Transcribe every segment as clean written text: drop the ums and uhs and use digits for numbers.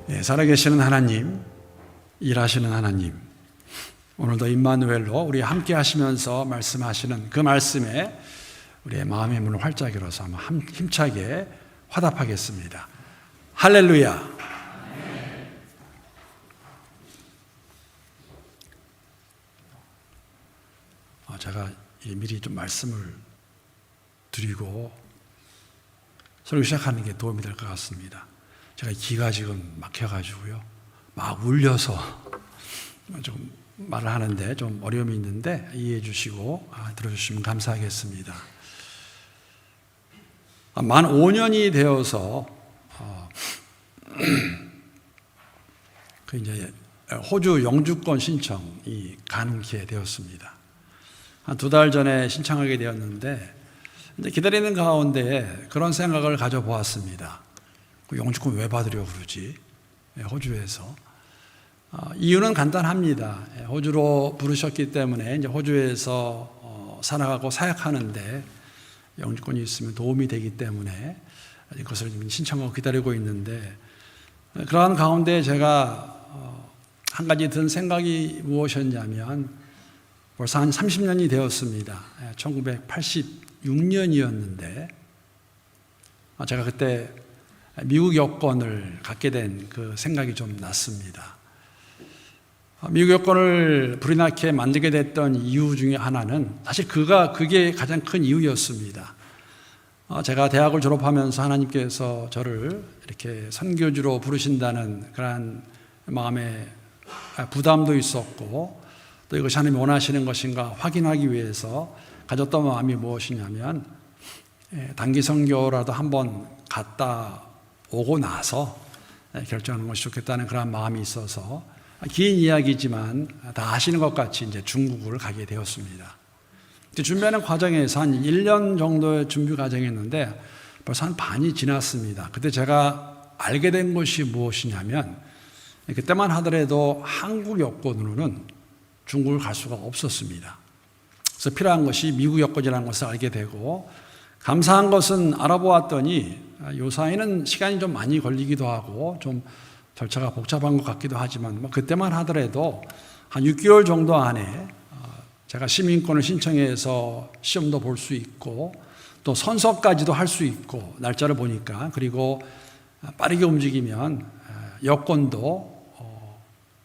살아계시는 하나님, 일하시는 하나님, 오늘도 임마누엘로 우리 함께 하시면서 말씀하시는 그 말씀에 우리의 마음의 문을 활짝 열어서 한번 힘차게 화답하겠습니다. 할렐루야. 제가 미리 좀 말씀을 드리고 설교 시작하는 게 도움이 될 것 같습니다. 제가 기가 지금 막혀가지고요, 막 울려서 좀 말을 하는데 좀 어려움이 있는데 이해해 주시고 들어주시면 감사하겠습니다. 만 5년이 되어서 이제 호주 영주권 신청이 가능케 되었습니다. 한 2달 전에 신청하게 되었는데 이제 기다리는 가운데 그런 생각을 가져보았습니다. 영주권 왜 받으려고 그러지? 호주에서. 이유는 간단합니다. 호주로 부르셨기 때문에 이제 호주에서 살아가고 사역하는데 영주권이 있으면 도움이 되기 때문에 그것을 신청하고 기다리고 있는데, 그러한 가운데 제가 한 가지 든 생각이 무엇이었냐면, 벌써 한 30년이 되었습니다. 1986년이었는데 제가 그때 미국 여권을 갖게 된 그 생각이 좀 났습니다. 미국 여권을 불이 나게 만들게 됐던 이유 중에 하나는 사실 그게 가장 큰 이유였습니다. 제가 대학을 졸업하면서 하나님께서 저를 이렇게 선교주로 부르신다는 그러한 마음의 부담도 있었고, 또 이것이 하나님이 원하시는 것인가 확인하기 위해서 가졌던 마음이 무엇이냐면, 단기 선교라도 한번 갔다 오고 나서 결정하는 것이 좋겠다는 그런 마음이 있어서, 긴 이야기지만 다 아시는 것 같이 이제 중국을 가게 되었습니다. 준비하는 과정에서 한 1년 정도의 준비 과정이었는데 벌써 한 반이 지났습니다. 그때 제가 알게 된 것이 무엇이냐면, 그때만 하더라도 한국 여권으로는 중국을 갈 수가 없었습니다. 그래서 필요한 것이 미국 여권이라는 것을 알게 되고, 감사한 것은 알아보았더니 요사이는 시간이 좀 많이 걸리기도 하고 좀 절차가 복잡한 것 같기도 하지만 그때만 하더라도 한 6개월 정도 안에 제가 시민권을 신청해서 시험도 볼 수 있고 또 선서까지도 할 수 있고, 날짜를 보니까, 그리고 빠르게 움직이면 여권도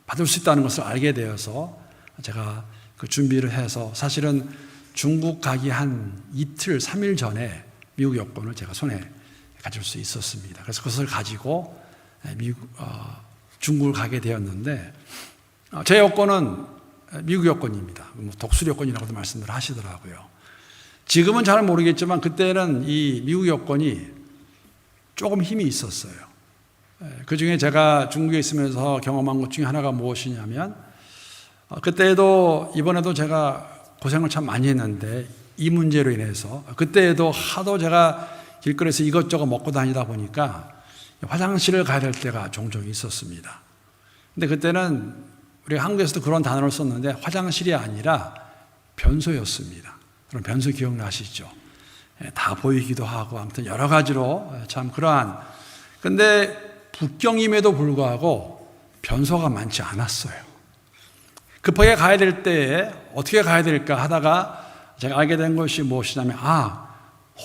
받을 수 있다는 것을 알게 되어서 제가 그 준비를 해서, 사실은 중국 가기 한 이틀, 3일 전에 미국 여권을 제가 손에 가질 수 있었습니다. 그래서 그것을 가지고 중국을 가게 되었는데, 제 여권은 미국 여권입니다. 독수리 여권이라고도 말씀을 하시더라고요. 지금은 잘 모르겠지만 그때는 이 미국 여권이 조금 힘이 있었어요. 그 중에 제가 중국에 있으면서 경험한 것 중에 하나가 무엇이냐면, 그때도 이번에도 제가 고생을 참 많이 했는데 이 문제로 인해서 그때에도 하도 제가 길거리에서 이것저것 먹고 다니다 보니까 화장실을 가야 될 때가 종종 있었습니다. 근데 그때는 우리가 한국에서도 그런 단어를 썼는데 화장실이 아니라 변소였습니다. 그럼 변소 기억나시죠? 다 보이기도 하고 아무튼 여러 가지로 참 그러한, 근데 북경임에도 불구하고 변소가 많지 않았어요. 급하게 가야 될 때에 어떻게 가야 될까 하다가 제가 알게 된 것이 무엇이냐면,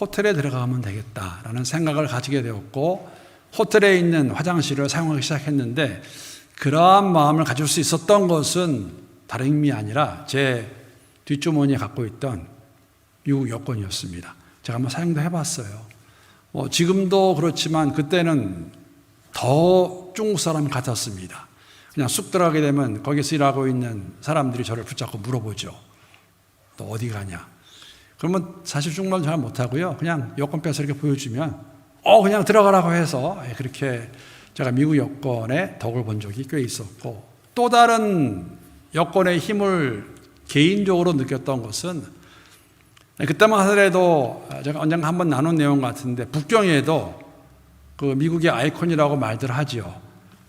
호텔에 들어가면 되겠다라는 생각을 가지게 되었고, 호텔에 있는 화장실을 사용하기 시작했는데, 그러한 마음을 가질 수 있었던 것은 다른 의미 아니라 제 뒷주머니에 갖고 있던 미국 여권이었습니다. 제가 한번 사용도 해봤어요. 지금도 그렇지만 그때는 더 중국 사람 같았습니다. 그냥 쑥 들어가게 되면 거기서 일하고 있는 사람들이 저를 붙잡고 물어보죠. 너 어디 가냐? 그러면 사실 중국말 잘 못하고요, 그냥 여권 빼서 이렇게 보여주면 그냥 들어가라고 해서 그렇게 제가 미국 여권의 덕을 본 적이 꽤 있었고, 또 다른 여권의 힘을 개인적으로 느꼈던 것은, 그때만 하더라도 제가 언젠가 한번 나눈 내용 같은데, 북경에도 그 미국의 아이콘이라고 말들 하지요.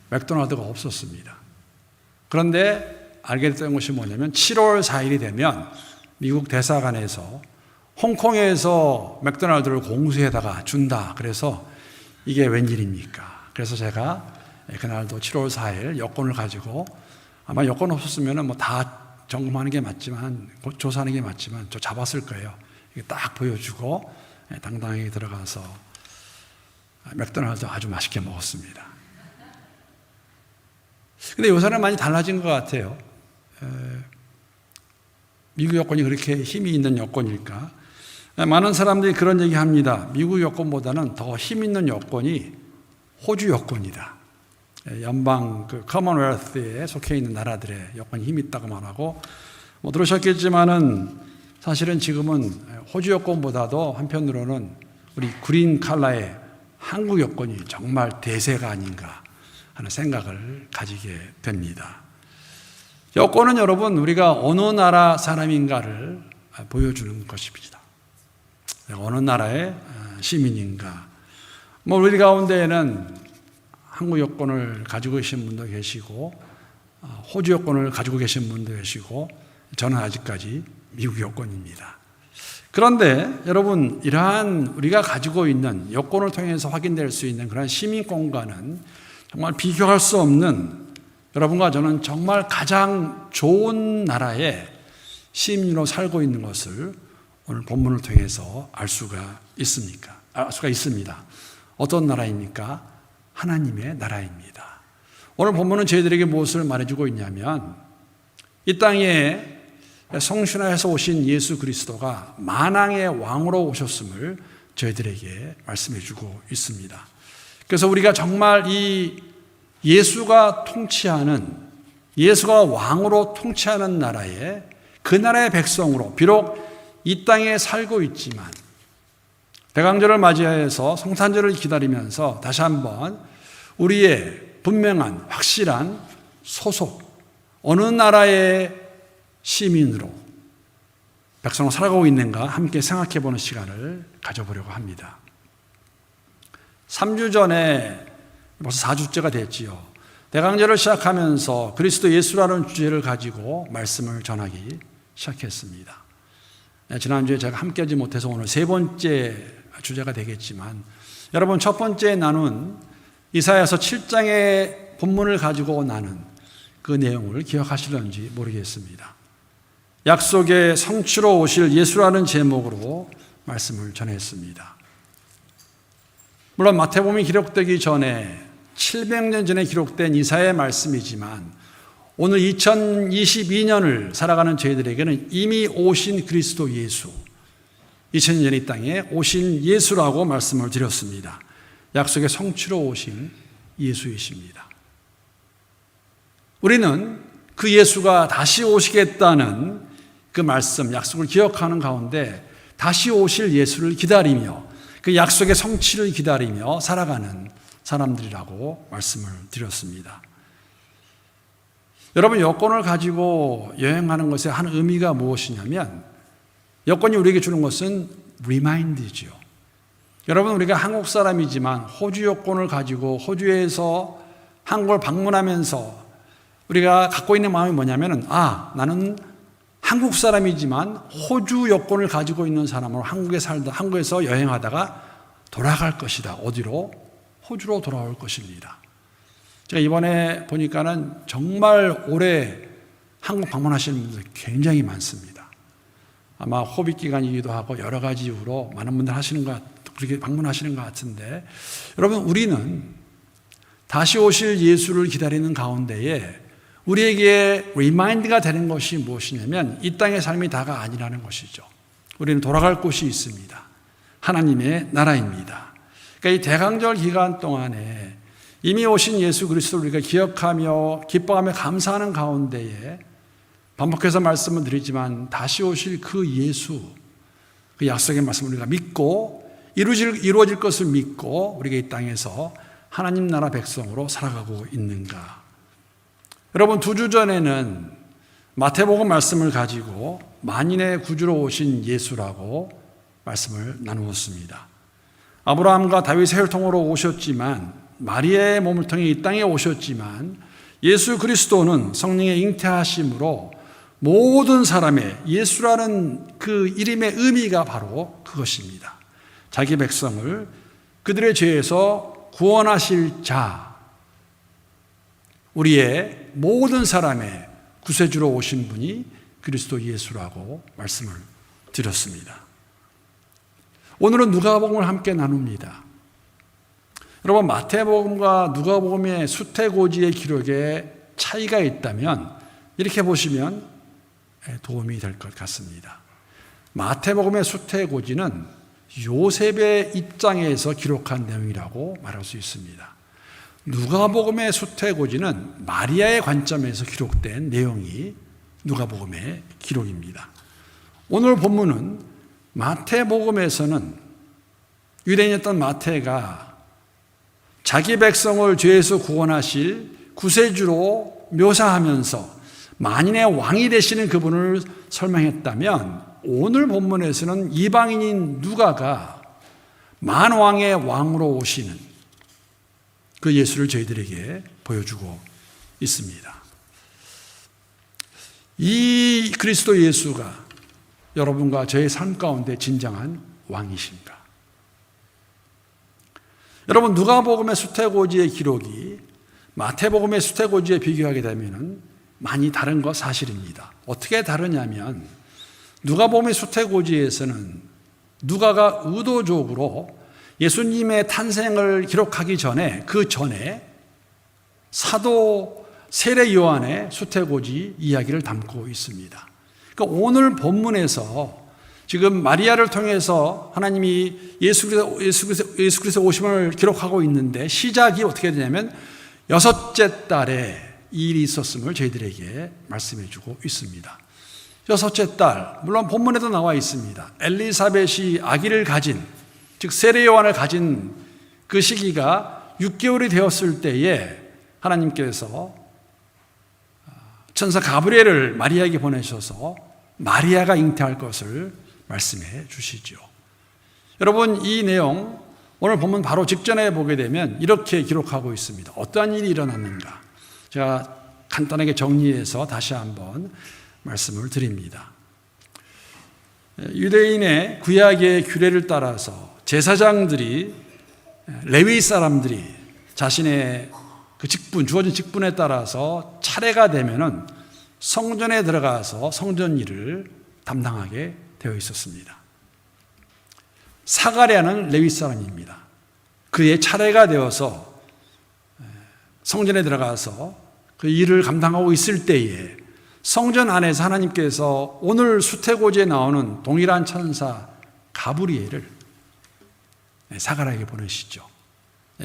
맥도날드가 없었습니다. 그런데 알게 됐던 것이 뭐냐면 7월 4일이 되면 미국 대사관에서 홍콩에서 맥도날드를 공수해다가 준다. 그래서 이게 웬일입니까? 그래서 제가 그날도 7월 4일 여권을 가지고 아마 여권 없었으면 뭐 다 점검하는 게 맞지만 조사하는 게 맞지만 저 잡았을 거예요. 이게 딱 보여주고 당당하게 들어가서 맥도날드 아주 맛있게 먹었습니다. 근데 요새는 많이 달라진 것 같아요. 미국 여권이 그렇게 힘이 있는 여권일까? 많은 사람들이 그런 얘기 합니다. 미국 여권보다는 더 힘 있는 여권이 호주 여권이다. 연방 커먼웰스에 속해 있는 나라들의 여권이 힘이 있다고 말하고, 뭐 들으셨겠지만은 사실은 지금은 호주 여권보다도 한편으로는 우리 그린 칼라의 한국 여권이 정말 대세가 아닌가 하는 생각을 가지게 됩니다. 여권은 여러분 우리가 어느 나라 사람인가를 보여주는 것입니다. 어느 나라의 시민인가. 뭐 우리 가운데에는 한국 여권을 가지고 계신 분도 계시고 호주 여권을 가지고 계신 분도 계시고 저는 아직까지 미국 여권입니다. 그런데 여러분 이러한 우리가 가지고 있는 여권을 통해서 확인될 수 있는 그런 시민권과는 정말 비교할 수 없는 여러분과 저는 정말 가장 좋은 나라의 시민으로 살고 있는 것을 오늘 본문을 통해서 알 수가 있습니다. 어떤 나라입니까? 하나님의 나라입니다. 오늘 본문은 저희들에게 무엇을 말해주고 있냐면 이 땅에 성신화해서 오신 예수 그리스도가 만왕의 왕으로 오셨음을 저희들에게 말씀해주고 있습니다. 그래서 우리가 정말 이 예수가 왕으로 통치하는 나라에 그 나라의 백성으로 비록 이 땅에 살고 있지만 대강절을 맞이해서 성탄절을 기다리면서 다시 한번 우리의 분명한 확실한 소속, 어느 나라의 시민으로 백성으로 살아가고 있는가 함께 생각해보는 시간을 가져보려고 합니다. 3주 전에 벌써 4주째가 됐지요. 대강절을 시작하면서 그리스도 예수라는 주제를 가지고 말씀을 전하기 시작했습니다. 지난주에 제가 함께하지 못해서 오늘 세 번째 주제가 되겠지만 여러분 첫 번째 나눈 이사야서 7장의 본문을 가지고 나눈 그 내용을 기억하실런지 모르겠습니다. 약속의 성취로 오실 예수라는 제목으로 말씀을 전했습니다. 물론 마태복음이 기록되기 전에 700년 전에 기록된 이사야의 말씀이지만 오늘 2022년을 살아가는 저희들에게는 이미 오신 그리스도 예수, 2000년 이 땅에 오신 예수라고 말씀을 드렸습니다. 약속의 성취로 오신 예수이십니다. 우리는 그 예수가 다시 오시겠다는 그 말씀, 약속을 기억하는 가운데 다시 오실 예수를 기다리며 그 약속의 성취를 기다리며 살아가는 사람들이라고 말씀을 드렸습니다. 여러분 여권을 가지고 여행하는 것의 한 의미가 무엇이냐면 여권이 우리에게 주는 것은 리마인드죠. 여러분 우리가 한국 사람이지만 호주 여권을 가지고 호주에서 한국을 방문하면서 우리가 갖고 있는 마음이 뭐냐면 나는 한국 사람이지만 호주 여권을 가지고 있는 사람으로 한국에서 여행하다가 돌아갈 것이다. 어디로? 호주로 돌아올 것입니다. 제가 이번에 보니까는 정말 올해 한국 방문하시는 분들 굉장히 많습니다. 아마 호빗 기간이기도 하고 여러 가지 이유로 많은 분들 그렇게 방문하시는 것 같은데 여러분 우리는 다시 오실 예수를 기다리는 가운데에 우리에게 리마인드가 되는 것이 무엇이냐면 이 땅의 삶이 다가 아니라는 것이죠. 우리는 돌아갈 곳이 있습니다. 하나님의 나라입니다. 그러니까 이 대강절 기간 동안에 이미 오신 예수 그리스도를 우리가 기억하며 기뻐하며 감사하는 가운데에 반복해서 말씀을 드리지만 다시 오실 그 예수, 그 약속의 말씀을 우리가 믿고 이루어질 것을 믿고 우리가 이 땅에서 하나님 나라 백성으로 살아가고 있는가. 여러분 2주 전에는 마태복음 말씀을 가지고 만인의 구주로 오신 예수라고 말씀을 나누었습니다. 아브라함과 다윗의 혈통으로 오셨지만 마리아의 몸을 통해 이 땅에 오셨지만 예수 그리스도는 성령의 잉태하심으로 모든 사람의 예수라는 그 이름의 의미가 바로 그것입니다. 자기 백성을 그들의 죄에서 구원하실 자, 우리의 모든 사람의 구세주로 오신 분이 그리스도 예수라고 말씀을 드렸습니다. 오늘은 누가복음을 함께 나눕니다. 여러분, 마태복음과 누가복음의 수태고지의 기록에 차이가 있다면 이렇게 보시면 도움이 될 것 같습니다. 마태복음의 수태고지는 요셉의 입장에서 기록한 내용이라고 말할 수 있습니다. 누가복음의 수태고지는 마리아의 관점에서 기록된 내용이 누가복음의 기록입니다. 오늘 본문은 마태복음에서는 유대인이었던 마태가 자기 백성을 죄에서 구원하실 구세주로 묘사하면서 만인의 왕이 되시는 그분을 설명했다면, 오늘 본문에서는 이방인인 누가가 만왕의 왕으로 오시는 그 예수를 저희들에게 보여주고 있습니다. 이 그리스도 예수가 여러분과 저의 삶 가운데 진정한 왕이신가? 여러분, 누가복음의 수태고지의 기록이 마태복음의 수태고지에 비교하게 되면 많이 다른 거 사실입니다. 어떻게 다르냐면, 누가복음의 수태고지에서는 누가가 의도적으로 예수님의 탄생을 기록하기 전에, 그 전에 사도 세례 요한의 수태고지 이야기를 담고 있습니다. 그러니까 오늘 본문에서 지금 마리아를 통해서 하나님이 예수 그리스도 오심을 기록하고 있는데, 시작이 어떻게 되냐면 6째 달에 이 일이 있었음을 저희들에게 말씀해 주고 있습니다. 6째 달, 물론 본문에도 나와 있습니다. 엘리사벳이 아기를 가진, 즉 세례 요한을 가진 그 시기가 6개월이 되었을 때에 하나님께서 천사 가브리엘을 마리아에게 보내셔서 마리아가 잉태할 것을 말씀해 주시죠. 여러분, 이 내용 오늘 본문 바로 직전에 보게 되면 이렇게 기록하고 있습니다. 어떠한 일이 일어났는가? 제가 간단하게 정리해서 다시 한번 말씀을 드립니다. 유대인의 구약의 규례를 따라서 제사장들이, 레위 사람들이 자신의 그 직분, 주어진 직분에 따라서 차례가 되면은 성전에 들어가서 성전 일을 담당하게 되어 있었습니다. 사가랴는 레위 사람입니다. 그의 차례가 되어서 성전에 들어가서 그 일을 감당하고 있을 때에 성전 안에서 하나님께서 오늘 수태고지에 나오는 동일한 천사 가브리엘을 사가랴에게 보내시죠.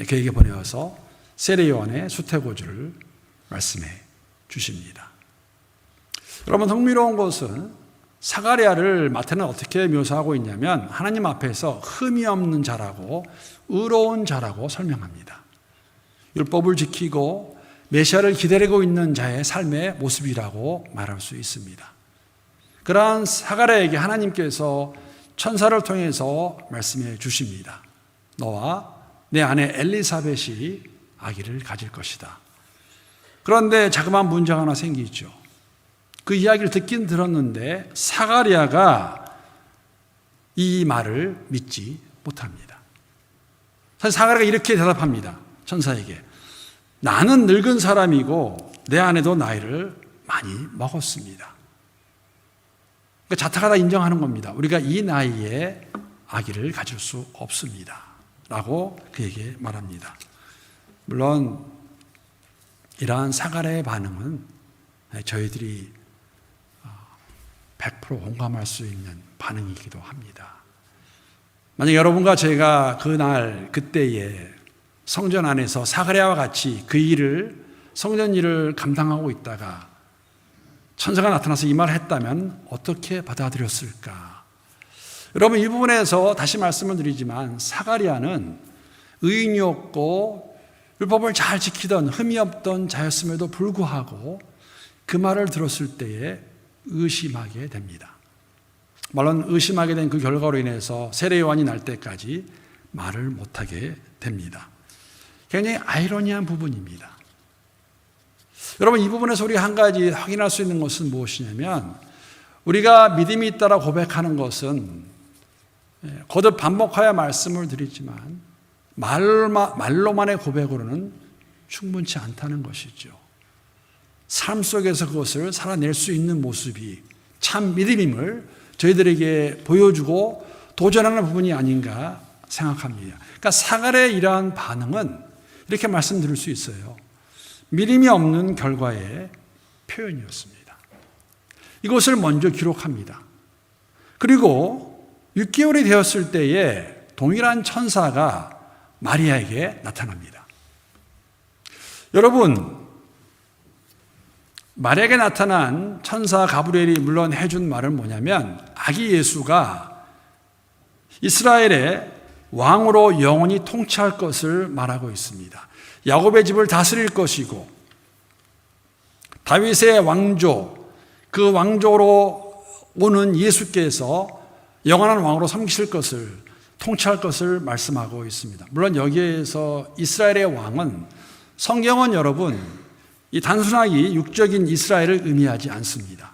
그에게 보내어서 세례 요한의 수태고지를 말씀해 주십니다. 여러분, 흥미로운 것은 사가랴를 마태는 어떻게 묘사하고 있냐면 하나님 앞에서 흠이 없는 자라고, 의로운 자라고 설명합니다. 율법을 지키고 메시아를 기다리고 있는 자의 삶의 모습이라고 말할 수 있습니다. 그러한 사가랴에게 하나님께서 천사를 통해서 말씀해 주십니다. 너와 내 아내 엘리사벳이 아기를 가질 것이다. 그런데 자그마한 문제가 하나 생기죠. 그 이야기를 듣긴 들었는데 사가랴가 이 말을 믿지 못합니다. 사실 사가랴가 이렇게 대답합니다. 천사에게. 나는 늙은 사람이고 내 아내도 나이를 많이 먹었습니다. 그러니까 자타가 다 인정하는 겁니다. 우리가 이 나이에 아기를 가질 수 없습니다. 라고 그에게 말합니다. 물론 이러한 사가랴의 반응은 저희들이 100% 공감할 수 있는 반응이기도 합니다. 만약 여러분과 제가 그날 그때에 성전 안에서 사가랴와 같이 그 일을, 성전 일을 감당하고 있다가 천사가 나타나서 이 말을 했다면 어떻게 받아들였을까? 여러분, 이 부분에서 다시 말씀을 드리지만 사가랴는 의인이었고 율법을 잘 지키던 흠이 없던 자였음에도 불구하고 그 말을 들었을 때에 의심하게 됩니다. 물론 의심하게 된 그 결과로 인해서 세례 요한이 날 때까지 말을 못하게 됩니다. 굉장히 아이러니한 부분입니다. 여러분, 이 부분에서 우리가 한 가지 확인할 수 있는 것은 무엇이냐면, 우리가 믿음이 있다라 고백하는 것은 거듭 반복하여 말씀을 드리지만 말로만의 고백으로는 충분치 않다는 것이죠. 삶 속에서 그것을 살아낼 수 있는 모습이 참 믿음임을 저희들에게 보여주고 도전하는 부분이 아닌가 생각합니다. 그러니까 사갈의 이러한 반응은 이렇게 말씀드릴 수 있어요. 믿음이 없는 결과의 표현이었습니다. 이것을 먼저 기록합니다. 그리고 6개월이 되었을 때에 동일한 천사가 마리아에게 나타납니다. 여러분, 마리아에게 나타난 천사 가브리엘이 물론 해준 말은 뭐냐면 아기 예수가 이스라엘의 왕으로 영원히 통치할 것을 말하고 있습니다. 야곱의 집을 다스릴 것이고 다윗의 왕조, 그 왕조로 오는 예수께서 영원한 왕으로 섬기실 것을, 통치할 것을 말씀하고 있습니다. 물론 여기에서 이스라엘의 왕은 성경은 여러분 이 단순하게 육적인 이스라엘을 의미하지 않습니다.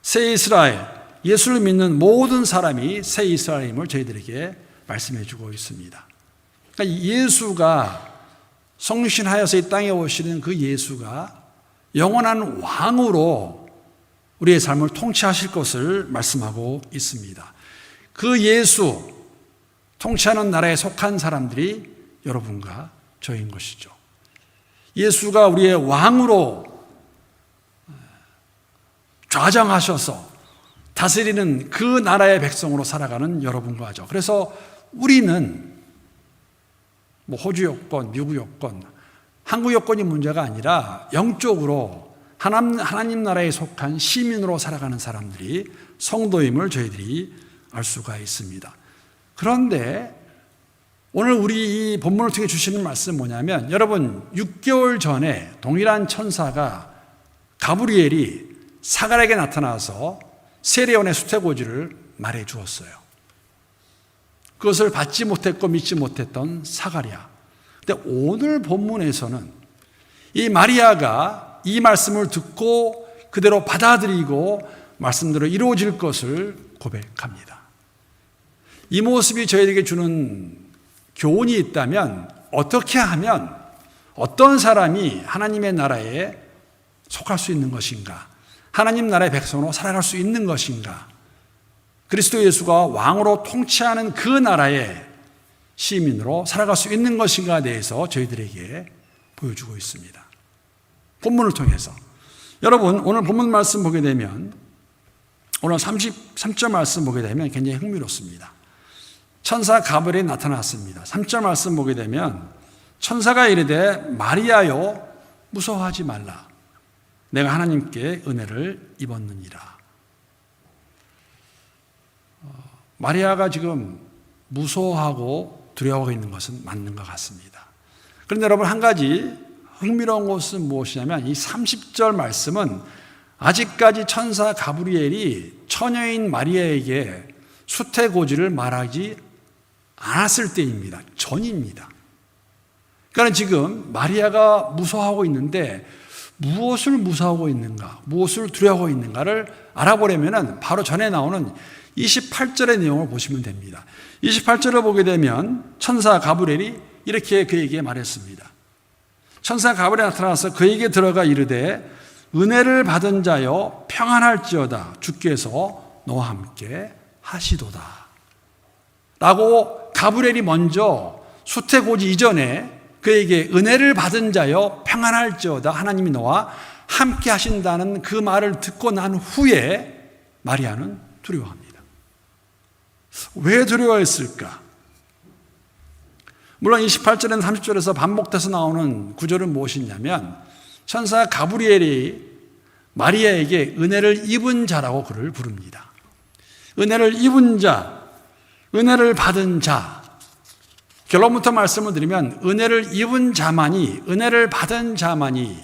새 이스라엘, 예수를 믿는 모든 사람이 새 이스라엘임을 저희들에게 말씀해 주고 있습니다. 그러니까 예수가 성신하여서 이 땅에 오시는 그 예수가 영원한 왕으로 우리의 삶을 통치하실 것을 말씀하고 있습니다. 그 예수, 통치하는 나라에 속한 사람들이 여러분과 저희인 것이죠. 예수가 우리의 왕으로 좌정하셔서 다스리는 그 나라의 백성으로 살아가는 여러분과 저. 그래서 우리는 호주 여건, 미국 여건, 한국 여건이 문제가 아니라 영적으로 하나님 나라에 속한 시민으로 살아가는 사람들이 성도임을 저희들이 알 수가 있습니다. 그런데 오늘 우리 이 본문을 통해 주시는 말씀은 뭐냐면 여러분 6개월 전에 동일한 천사가 가브리엘이 사갈에게 나타나서 세례원의 수태고지를 말해 주었어요. 그것을 받지 못했고 믿지 못했던 사가랴. 근데 오늘 본문에서는 이 마리아가 이 말씀을 듣고 그대로 받아들이고 말씀대로 이루어질 것을 고백합니다. 이 모습이 저희에게 주는 교훈이 있다면 어떻게 하면 어떤 사람이 하나님의 나라에 속할 수 있는 것인가? 하나님 나라의 백성으로 살아갈 수 있는 것인가? 그리스도 예수가 왕으로 통치하는 그 나라의 시민으로 살아갈 수 있는 것인가에 대해서 저희들에게 보여주고 있습니다. 본문을 통해서. 여러분, 오늘 본문 말씀 보게 되면 오늘 33절 말씀 보게 되면 굉장히 흥미롭습니다. 천사 가브리엘이 나타났습니다. 3절 말씀 보게 되면 천사가 이르되 마리아여 무서워하지 말라. 내가 하나님께 은혜를 입었느니라. 마리아가 지금 무서워하고 두려워하고 있는 것은 맞는 것 같습니다. 그런데 여러분 한 가지 흥미로운 것은 무엇이냐면 이 30절 말씀은 아직까지 천사 가브리엘이 처녀인 마리아에게 수태고지를 말하지 않았을 때입니다. 전입니다. 그러니까 지금 마리아가 무서워하고 있는데 무엇을 무서워하고 있는가, 무엇을 두려워하고 있는가를 알아보려면 바로 전에 나오는 28절의 내용을 보시면 됩니다. 28절을 보게 되면 천사 가브리엘이 이렇게 그에게 말했습니다. 천사 가브리엘이 나타나서 그에게 들어가 이르되 은혜를 받은 자여 평안할지어다 주께서 너와 함께 하시도다 라고 가브리엘이 먼저 수태고지 이전에 그에게 은혜를 받은 자여 평안할지어다 하나님이 너와 함께 하신다는 그 말을 듣고 난 후에 마리아는 두려워합니다. 왜 두려워했을까? 물론 28절에는 30절에서 반복돼서 나오는 구절은 무엇이냐면 천사 가브리엘이 마리아에게 은혜를 입은 자라고 그를 부릅니다. 은혜를 입은 자, 은혜를 받은 자. 결론부터 말씀을 드리면 은혜를 입은 자만이, 은혜를 받은 자만이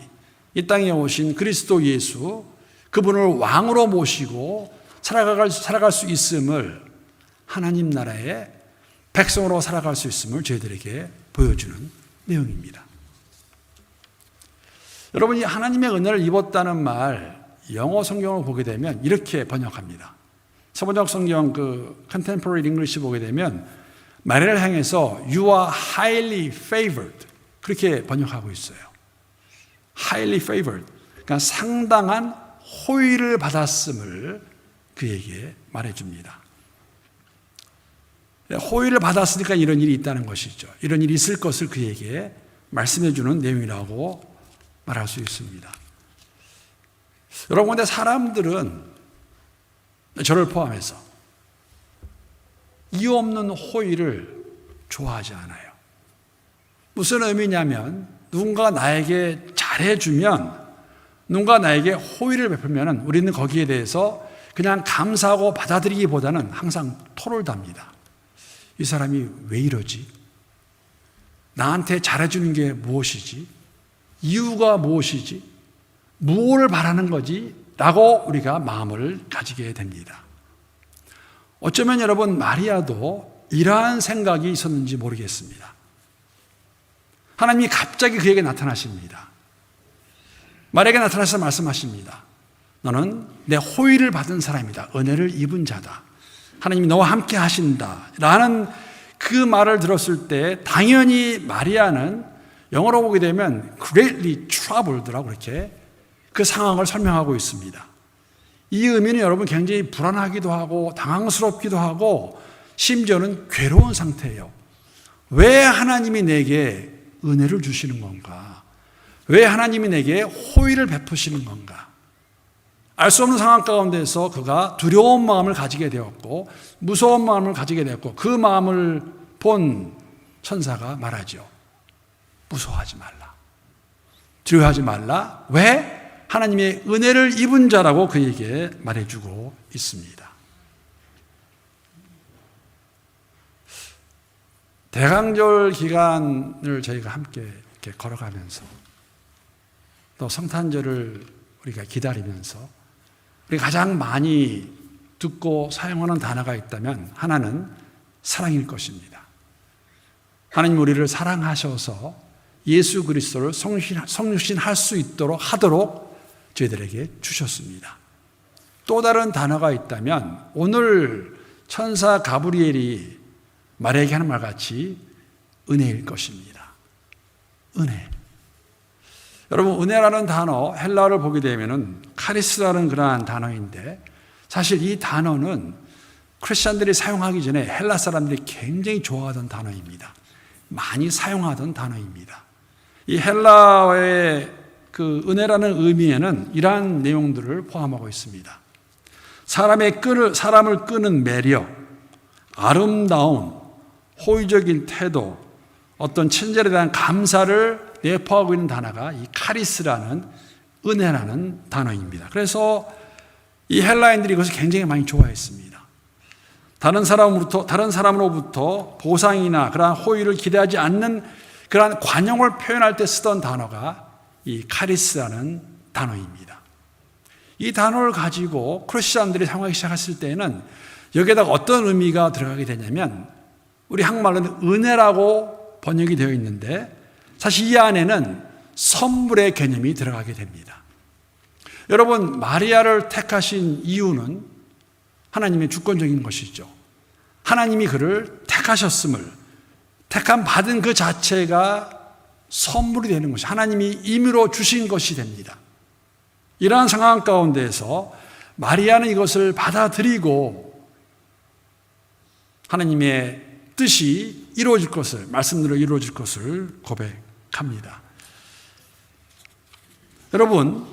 이 땅에 오신 그리스도 예수, 그분을 왕으로 모시고 살아갈 수 있음을, 하나님 나라의 백성으로 살아갈 수 있음을 저희들에게 보여주는 내용입니다. 여러분이 하나님의 은혜를 입었다는 말, 영어 성경을 보게 되면 이렇게 번역합니다. 서번역 성경 Contemporary English 보게 되면 마리아를 향해서 You are highly favored 그렇게 번역하고 있어요. Highly favored. 그러니까 상당한 호의를 받았음을 그에게 말해줍니다. 호의를 받았으니까 이런 일이 있다는 것이죠. 이런 일이 있을 것을 그에게 말씀해주는 내용이라고 말할 수 있습니다. 여러분, 근데 사람들은 저를 포함해서 이유 없는 호의를 좋아하지 않아요. 무슨 의미냐면 누군가 나에게 잘해주면, 누군가 나에게 호의를 베풀면 우리는 거기에 대해서 그냥 감사하고 받아들이기보다는 항상 토를 답니다. 이 사람이 왜 이러지? 나한테 잘해주는 게 무엇이지? 이유가 무엇이지? 무엇을 바라는 거지? 라고 우리가 마음을 가지게 됩니다. 어쩌면 여러분, 마리아도 이러한 생각이 있었는지 모르겠습니다. 하나님이 갑자기 그에게 나타나십니다. 마리아에게 나타나셔서 말씀하십니다. 너는 내 호의를 받은 사람이다. 은혜를 입은 자다. 하나님이 너와 함께 하신다. 라는 그 말을 들었을 때 당연히 마리아는 영어로 보게 되면 greatly troubled라고 그렇게 그 상황을 설명하고 있습니다. 이 의미는 여러분 굉장히 불안하기도 하고 당황스럽기도 하고 심지어는 괴로운 상태예요. 왜 하나님이 내게 은혜를 주시는 건가? 왜 하나님이 내게 호의를 베푸시는 건가? 알 수 없는 상황 가운데서 그가 두려운 마음을 가지게 되었고 무서운 마음을 가지게 되었고 그 마음을 본 천사가 말하죠. 무서워하지 말라. 두려워하지 말라. 왜? 하나님의 은혜를 입은 자라고 그에게 말해주고 있습니다. 대강절 기간을 저희가 함께 이렇게 걸어가면서 또 성탄절을 우리가 기다리면서 우리가 가장 많이 듣고 사용하는 단어가 있다면 하나는 사랑일 것입니다. 하나님 우리를 사랑하셔서 예수 그리스도를 성육신할 수 있도록 하도록 저희들에게 주셨습니다. 또 다른 단어가 있다면 오늘 천사 가브리엘이 마리아에게 하는 말같이 은혜일 것입니다. 은혜. 여러분, 은혜라는 단어 헬라어를 보게 되면 카리스라는 그러한 단어인데 사실 이 단어는 크리스천들이 사용하기 전에 헬라 사람들이 굉장히 좋아하던 단어입니다. 많이 사용하던 단어입니다. 이 헬라어의 그 은혜라는 의미에는 이러한 내용들을 포함하고 있습니다. 사람을 끄는 매력, 아름다움, 호의적인 태도, 어떤 친절에 대한 감사를 내포하고 있는 단어가 이 카리스라는 은혜라는 단어입니다. 그래서 이 헬라인들이 이것을 굉장히 많이 좋아했습니다. 다른 사람으로부터 보상이나 그러한 호의를 기대하지 않는 그러한 관용을 표현할 때 쓰던 단어가 이 카리스라는 단어입니다. 이 단어를 가지고 크리스천들이 사용하기 시작했을 때에는 여기에다가 어떤 의미가 들어가게 되냐면 우리 한국말로는 은혜라고 번역이 되어 있는데 사실 이 안에는 선물의 개념이 들어가게 됩니다. 여러분, 마리아를 택하신 이유는 하나님의 주권적인 것이죠. 하나님이 그를 택하셨음을, 택함 받은 그 자체가 선물이 되는 것이 하나님이 임의로 주신 것이 됩니다. 이러한 상황 가운데에서 마리아는 이것을 받아들이고 하나님의 뜻이 이루어질 것을, 말씀대로 이루어질 것을 고백합니다. 여러분,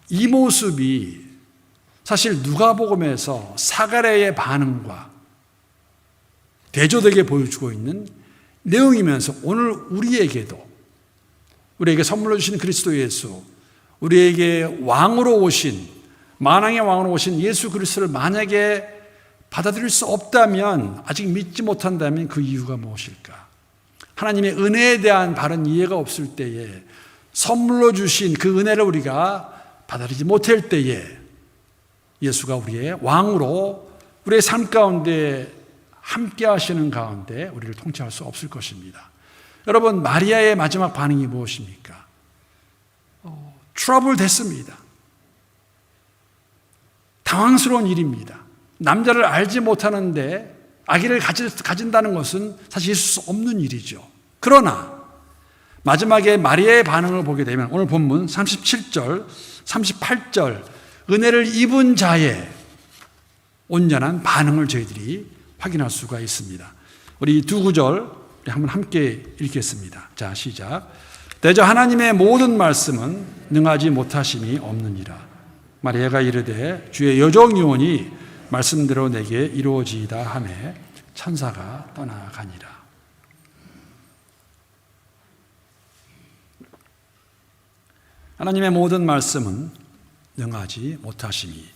이 모습이 사실 누가복음에서 사가랴의 반응과 대조되게 보여주고 있는 내용이면서 오늘 우리에게 선물로 주신 그리스도 예수, 우리에게 왕으로 오신, 만왕의 왕으로 오신 예수 그리스도를 만약에 받아들일 수 없다면, 아직 믿지 못한다면 그 이유가 무엇일까? 하나님의 은혜에 대한 바른 이해가 없을 때에 선물로 주신 그 은혜를 우리가 받아들이지 못할 때에 예수가 우리의 왕으로 우리의 삶 가운데 함께 하시는 가운데 우리를 통치할 수 없을 것입니다. 여러분, 마리아의 마지막 반응이 무엇입니까? 트러블 됐습니다. 당황스러운 일입니다. 남자를 알지 못하는데 아기를 가진다는 것은 사실 있을 수 없는 일이죠. 그러나 마지막에 마리아의 반응을 보게 되면 오늘 본문 37절, 38절 은혜를 입은 자의 온전한 반응을 저희들이 확인할 수가 있습니다. 우리 두 구절 한번 함께 읽겠습니다. 자, 시작. 대저 하나님의 모든 말씀은 능하지 못하심이 없느니라. 마리아가 이르되 주의 여종이오니 말씀대로 내게 이루어지이다 하매 천사가 떠나가니라. 하나님의 모든 말씀은 능하지 못하심이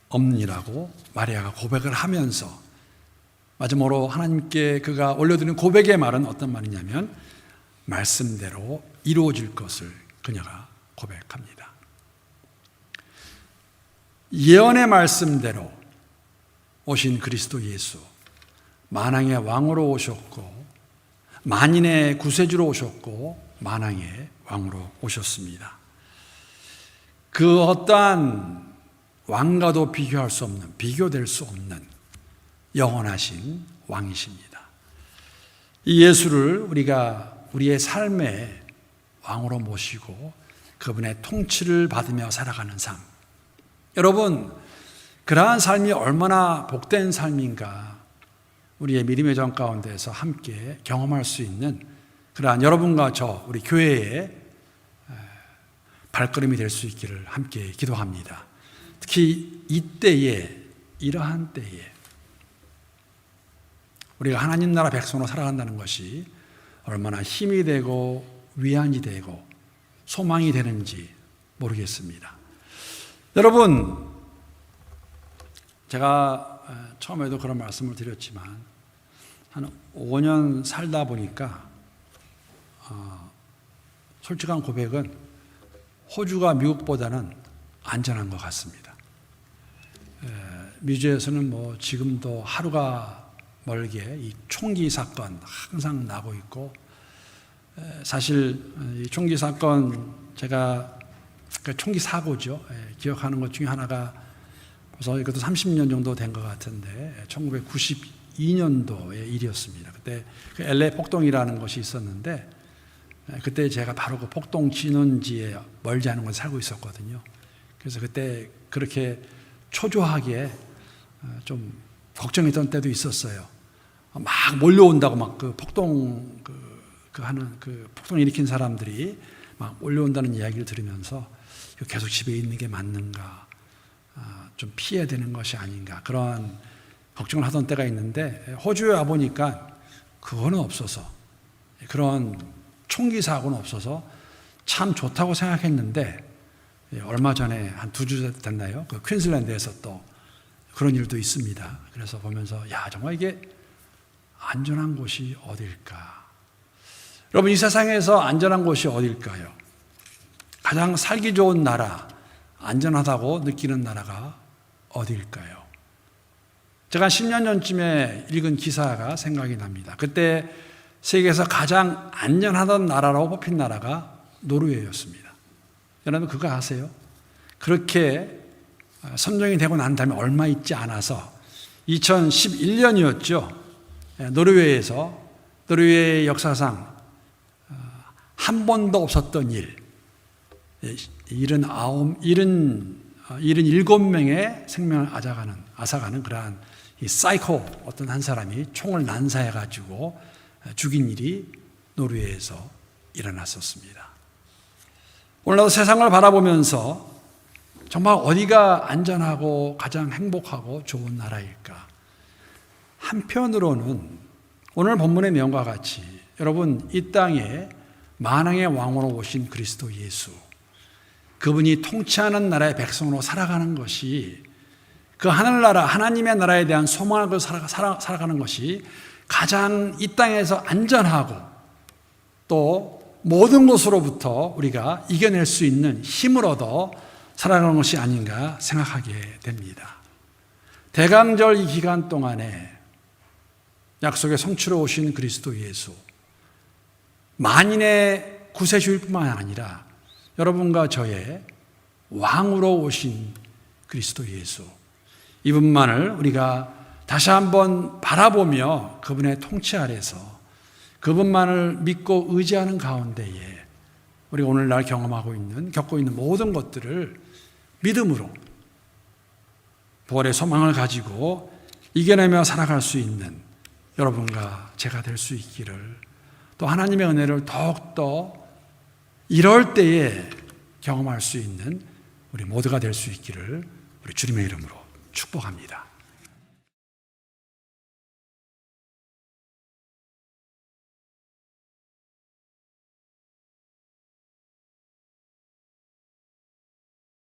없느니라고 마리아가 고백을 하면서 마지막으로 하나님께 그가 올려드린 고백의 말은 어떤 말이냐면 말씀대로 이루어질 것을 그녀가 고백합니다. 예언의 말씀대로 오신 그리스도 예수, 만왕의 왕으로 오셨고 만인의 구세주로 오셨고 만왕의 왕으로 오셨습니다. 그 어떠한 왕과도 비교할 수 없는, 비교될 수 없는 영원하신 왕이십니다. 이 예수를 우리가 우리의 삶의 왕으로 모시고 그분의 통치를 받으며 살아가는 삶. 여러분, 그러한 삶이 얼마나 복된 삶인가 우리의 믿음의 전 가운데서 함께 경험할 수 있는 그러한 여러분과 저 우리 교회의 발걸음이 될 수 있기를 함께 기도합니다. 특히 이때에, 이러한 때에 우리가 하나님 나라 백성으로 살아간다는 것이 얼마나 힘이 되고 위안이 되고 소망이 되는지 모르겠습니다. 여러분, 제가 처음에도 그런 말씀을 드렸지만 한 5년 살다 보니까 솔직한 고백은 호주가 미국보다는 안전한 것 같습니다. 미주에서는 뭐 지금도 하루가 멀게 이 총기 사건 항상 나고 있고, 사실 이 총기 사건 제가 총기 사고죠. 기억하는 것 중에 하나가 벌써 이것도 30년 정도 된 것 같은데 1992년도의 일이었습니다. 그때 그 LA 폭동이라는 것이 있었는데 그때 제가 바로 그 폭동 진원지에 멀지 않은 곳에 살고 있었거든요. 그래서 그때 그렇게 초조하게 좀 걱정했던 때도 있었어요. 막 몰려온다고 막 그 폭동 폭동 일으킨 사람들이 막 몰려온다는 이야기를 들으면서 계속 집에 있는 게 맞는가, 좀 피해야 되는 것이 아닌가 그런 걱정을 하던 때가 있는데 호주에 와 보니까 그거는 없어서, 그런 총기 사고는 없어서 참 좋다고 생각했는데 얼마 전에 한 2주 됐나요? 그 퀸즐랜드에서 또 그런 일도 있습니다. 그래서 보면서 정말 이게 안전한 곳이 어딜까? 여러분, 이 세상에서 안전한 곳이 어딜까요? 가장 살기 좋은 나라, 안전하다고 느끼는 나라가 어딜까요? 제가 10년 전쯤에 읽은 기사가 생각이 납니다. 그때 세계에서 가장 안전하던 나라라고 뽑힌 나라가 노르웨이였습니다. 여러분 그거 아세요? 그렇게 선정이 되고 난 다음에 얼마 있지 않아서 2011년이었죠. 노르웨이 역사상 한 번도 없었던 77명의 생명을 앗아가는 그러한 이 사이코 어떤 한 사람이 총을 난사해가지고 죽인 일이 노르웨이에서 일어났었습니다. 오늘날도 세상을 바라보면서 정말 어디가 안전하고 가장 행복하고 좋은 나라일까? 한편으로는 오늘 본문의 내용과 같이 여러분, 이 땅에 만왕의 왕으로 오신 그리스도 예수, 그분이 통치하는 나라의 백성으로 살아가는 것이, 그 하늘나라 하나님의 나라에 대한 소망을 살아가는 것이 가장 이 땅에서 안전하고 또 모든 것으로부터 우리가 이겨낼 수 있는 힘을 얻어 살아가는 것이 아닌가 생각하게 됩니다. 대강절 이 기간 동안에 약속의 성취로 오신 그리스도 예수, 만인의 구세주일 뿐만 아니라 여러분과 저의 왕으로 오신 그리스도 예수, 이분만을 우리가 다시 한번 바라보며 그분의 통치 아래서 그분만을 믿고 의지하는 가운데에 우리가 오늘날 겪고 있는 모든 것들을 믿음으로 부활의 소망을 가지고 이겨내며 살아갈 수 있는 여러분과 제가 될 수 있기를, 또 하나님의 은혜를 더욱더 이럴 때에 경험할 수 있는 우리 모두가 될 수 있기를 우리 주님의 이름으로 축복합니다.